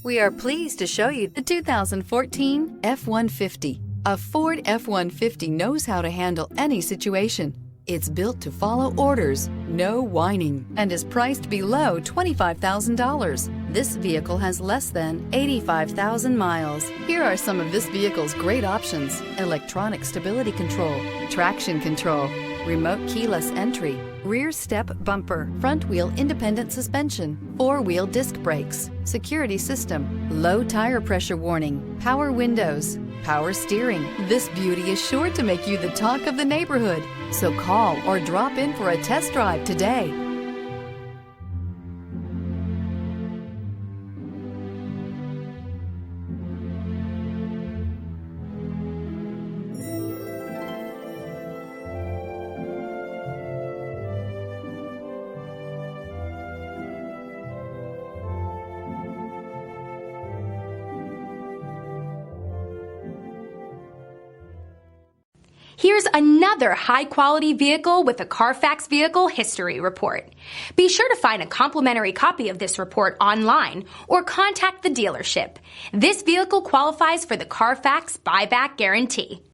We are pleased to show you the 2014 F-150. A Ford F-150 knows how to handle any situation. It's built to follow orders, no whining, and is priced below $25,000. This vehicle has less than 85,000 miles. Here are some of this vehicle's great options: electronic stability control, traction control, remote keyless entry, rear step bumper, front wheel independent suspension, four-wheel disc brakes, security system, low tire pressure warning, power windows, power steering. This beauty is sure to make you the talk of the neighborhood. So call or drop in for a test drive today. Here's another high-quality vehicle with a Carfax Vehicle History Report. Be sure to find a complimentary copy of this report online or contact the dealership. This vehicle qualifies for the Carfax Buyback Guarantee.